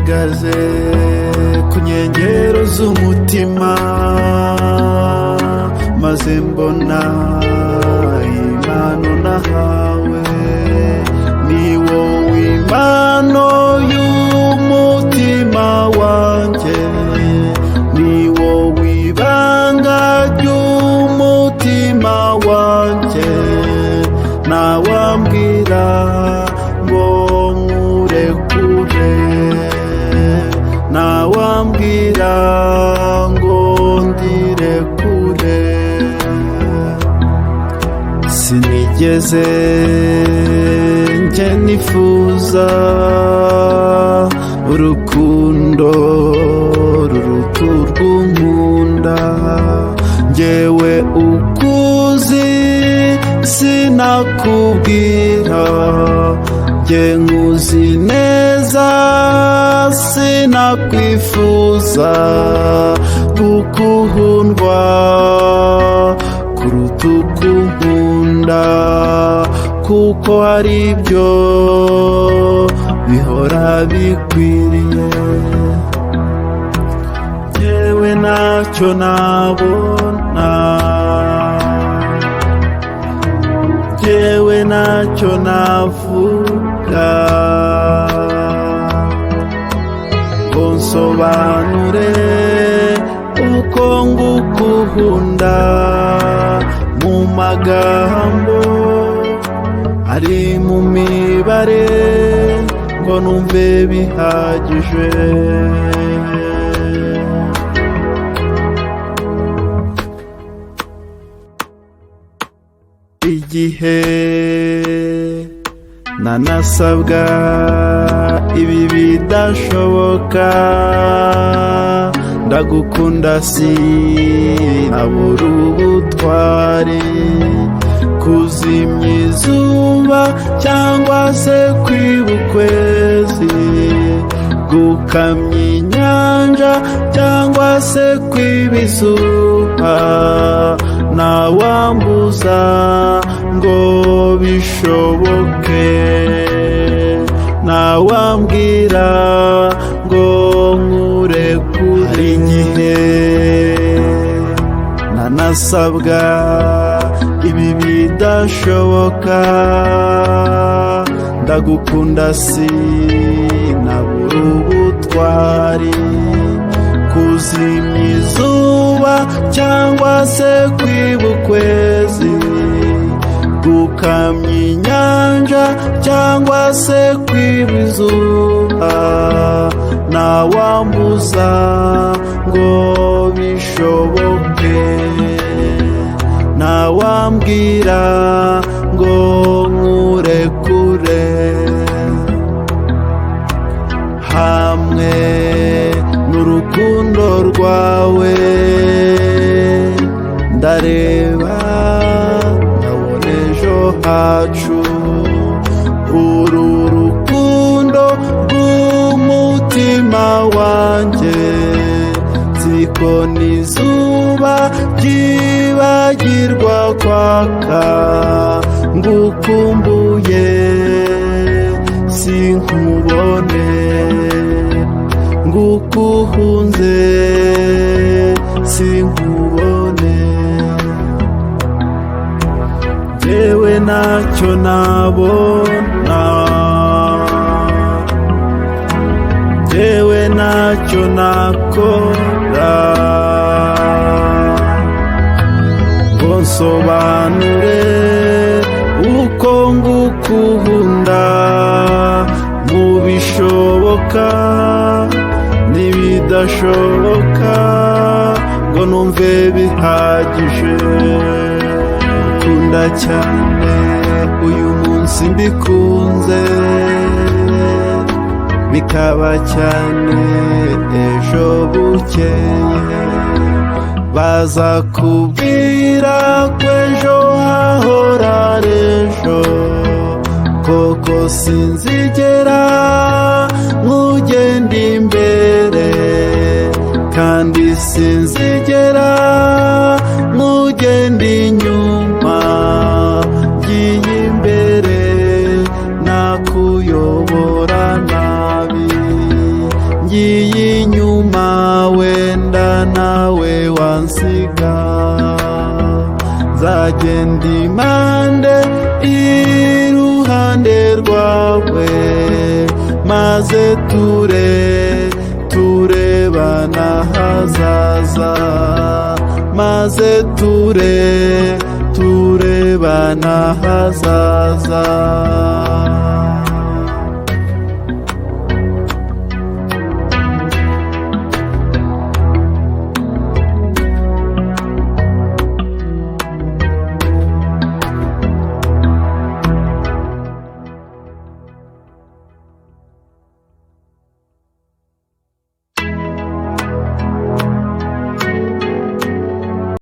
mpagaze ku nkengero z'umutima, maze mbona impano nahawe. Ni wowe impano y'umutima wanjye, ni wowe ibanga ry'umutima wanjye. Ntawambwira ngo nkurekure, ntawambwira ngo ndirekure. Sinigeze njye nifuza urukundo ruruta urw'unkunda. Njyewe ukuzi sinakubwira, njye nkuzi neza sinakwifuza gukundwa kuruta uko unkunda, kuko hari ibyo bihora bikwiriye. Njyewe ntacyo nabona, njyewe ntacyo navuga ngo nsobanure uko ngukunda mu magambo ari mu mibare, ngo numve bihagije. Igihe nanasabwa ibi bidashoboka, ndagukunda sinabura ubutwari, kuzimya izuba cyangwa se kwiba ukwezi, gukamya inyanja cyangwa se kwiba izuba. Ntawambuza ngo bishoboke, ntawambwira ngo nkurekure. Igihe nanasabwa ibi bidashoboka, ndagukunda sinabura ubutwari, kuzimya izuba cyangwa se kwiba ukwezi, gukamya inyanja cyangwa se kwiba izuba. Ntawambuza ngo bishoboke, ntawambwira ngo nkurekure. Hamwe n'urukundo rwawe ndareba ndabona ejo hacu. Uru rukundo rw'umutima wanjye, nziko n'izuba ryibagirwa kwaka, ngukumbuye sinkubone, ngukuhunze sinkubone. Njyewe ntacyo nabona, njyewe ntacyo nakora ngo nsobanure uko ngukunda, mu bishoboka n'ibidashoboka, ngo numve bihagije. Kunda cyane uyu munsi mbikunze, bikaba cyane ejo bukeye. Baza kubwira ko ejo hahora ejo, koko sinzigera nkugenda imbere, kandi sinzigera nkugenda inyuma. Ngiye imbere nakuyobora nabi, uzansiga, nzagenda impande iruhande rwawe, maze turebana hazaza, maze turebana hazaza.